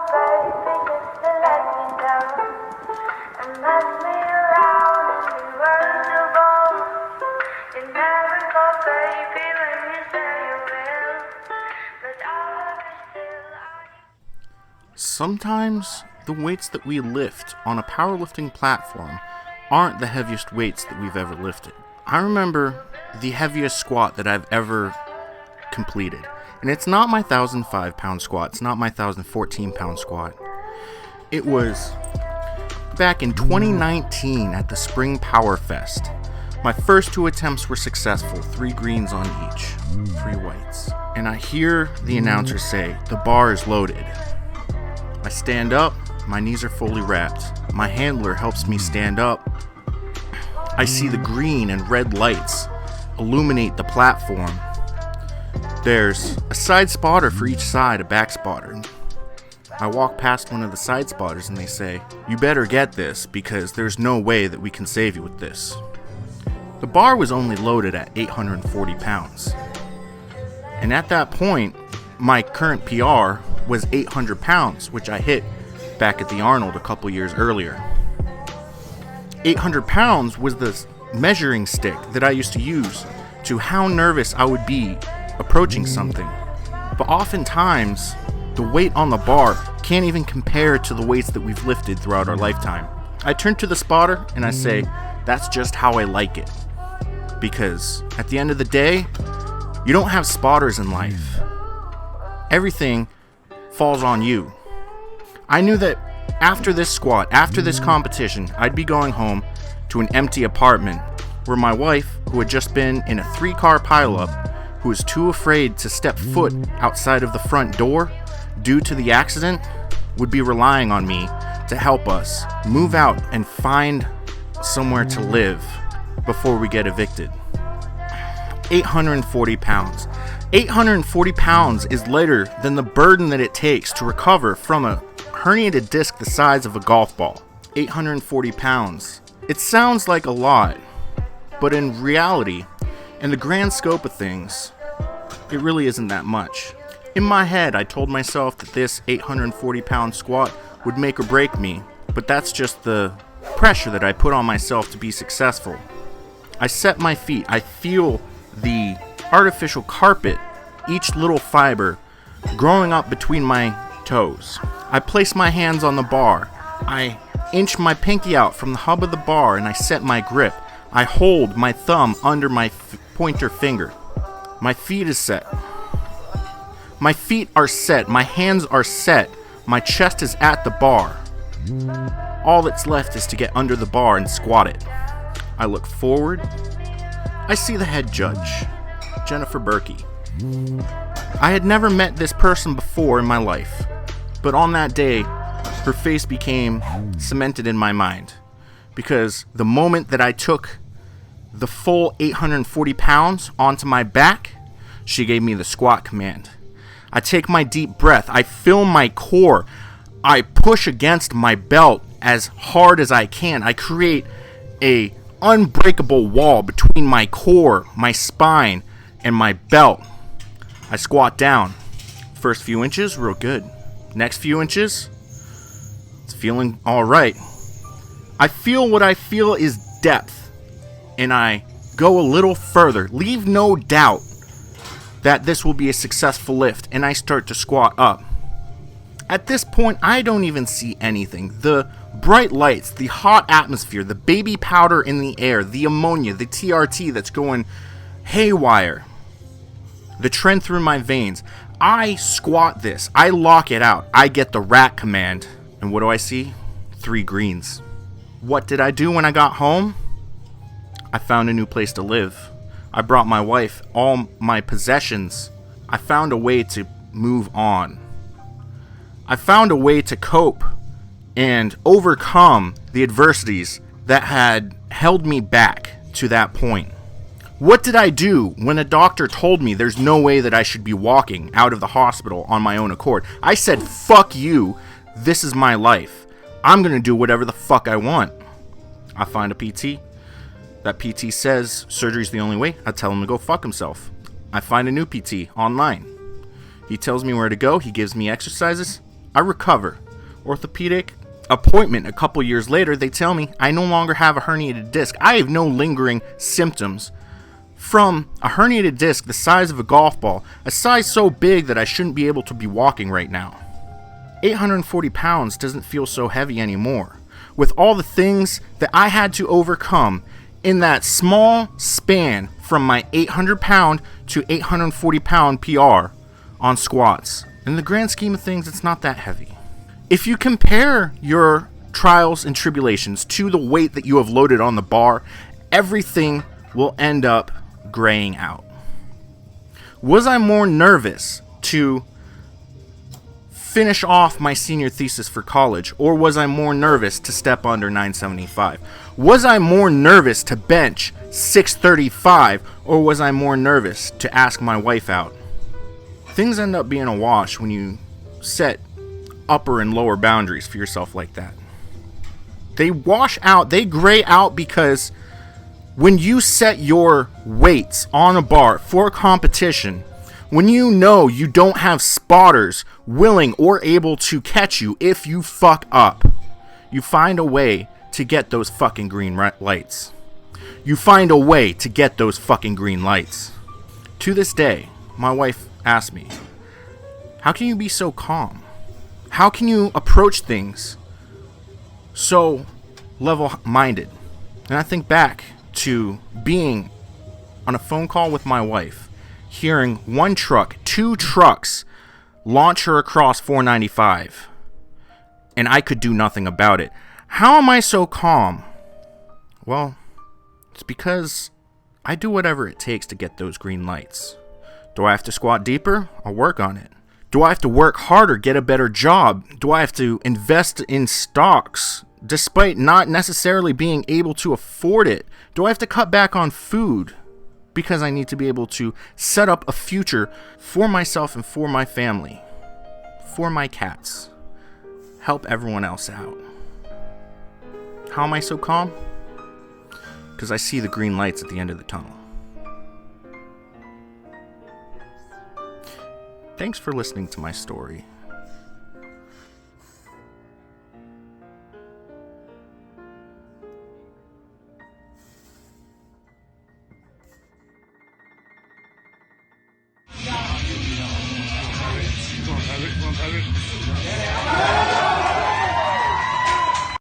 baby, just to let me down and mess me around and be reversible. You never go, baby, when you say you will, but I love you still. Sometimes the weights that we lift on a powerlifting platform aren't the heaviest weights that we've ever lifted. I remember the heaviest squat that I've ever completed. And it's not my 1,005 pound squat. It's not my 1,014 pound squat. It was back in 2019 at the Spring Power Fest. My first 2 attempts were successful, 3 greens on each, 3 whites. And I hear the announcer say, "The bar is loaded." I stand up, my knees are fully wrapped. My handler helps me stand up. I see the green and red lights illuminate the platform. There's a side spotter for each side, a back spotter. I walk past one of the side spotters and they say, "You better get this because there's no way that we can save you with this." The bar was only loaded at 840 pounds. And at that point, my current PR was 800 pounds, which I hit back at the Arnold a couple years earlier. 800 pounds was the measuring stick that I used to use to how nervous I would be approaching something. But oftentimes, the weight on the bar can't even compare to the weights that we've lifted throughout our lifetime. I turn to the spotter and I say, "That's just how I like it." Because at the end of the day, you don't have spotters in life. Everything falls on you. I knew that after this squat, after this competition, I'd be going home to an empty apartment where my wife, who had just been in a 3-car pileup, who was too afraid to step foot outside of the front door due to the accident, would be relying on me to help us move out and find somewhere to live before we get evicted. 840 pounds. 840 pounds is lighter than the burden that it takes to recover from a herniated disc the size of a golf ball. 840 pounds. It sounds like a lot, but in reality, in the grand scope of things, it really isn't that much. In my head, I told myself that this 840 pound squat would make or break me, but that's just the pressure that I put on myself to be successful. I set my feet. I feel the artificial carpet, each little fiber, growing up between my toes. I place my hands on the bar. I inch my pinky out from the hub of the bar and I set my grip. I hold my thumb under my pointer finger. My feet is set. My feet are set. My hands are set. My chest is at the bar. All that's left is to get under the bar and squat it. I look forward. I see the head judge, Jennifer Berkey. I had never met this person before in my life, but on that day, her face became cemented in my mind, because the moment that I took the full 840 pounds onto my back, she gave me the squat command. I take my deep breath, I feel my core, I push against my belt as hard as I can. I create a unbreakable wall between my core, my spine, and my belt. I squat down. First few inches, real good. Next few inches, it's feeling all right. I feel what I feel is depth, and I go a little further. Leave no doubt that this will be a successful lift, and I start to squat up. At this point, I don't even see anything. The bright lights, the hot atmosphere, the baby powder in the air, the ammonia, the TRT that's going haywire, the trend through my veins. I squat this. I lock it out. I get the rat command. And what do I see? 3 greens. What did I do when I got home? I found a new place to live. I brought my wife, all my possessions. I found a way to move on. I found a way to cope and overcome the adversities that had held me back to that point. What did I do when a doctor told me there's no way that I should be walking out of the hospital on my own accord? I said, fuck you, this is my life. I'm gonna do whatever the fuck I want. I find a PT. That PT says surgery's the only way. I tell him to go fuck himself. I find a new PT online. He tells me where to go, he gives me exercises. I recover. Orthopedic appointment a couple years later, they tell me I no longer have a herniated disc. I have no lingering symptoms from a herniated disc the size of a golf ball, a size so big that I shouldn't be able to be walking right now. 840 pounds doesn't feel so heavy anymore. With all the things that I had to overcome in that small span from my 800 pound to 840 pound PR on squats. In the grand scheme of things, it's not that heavy. If you compare your trials and tribulations to the weight that you have loaded on the bar, everything will end up graying out. Was I more nervous to finish off my senior thesis for college, or was I more nervous to step under 975? Was I more nervous to bench 635, or was I more nervous to ask my wife out? Things end up being a wash when you set upper and lower boundaries for yourself like that. They wash out, they gray out, because when you set your weights on a bar for a competition, when you know you don't have spotters willing or able to catch you if you fuck up, you find a way to get those fucking green lights. You find a way to get those fucking green lights. To this day, my wife asks me, how can you be so calm? How can you approach things so level-minded? And I think back to being on a phone call with my wife, hearing two trucks launch her across 495, and I could do nothing about it. How am I so calm? Well, it's because I do whatever it takes to get those green lights. Do I have to squat deeper? I'll work on it. Do I have to work harder, get a better job? Do I have to invest in stocks despite not necessarily being able to afford it? Do I have to cut back on food because I need to be able to set up a future for myself and for my family, for my cats, help everyone else out? How am I so calm? Because I see the green lights at the end of the tunnel. Thanks for listening to my story. Come on, Pirate.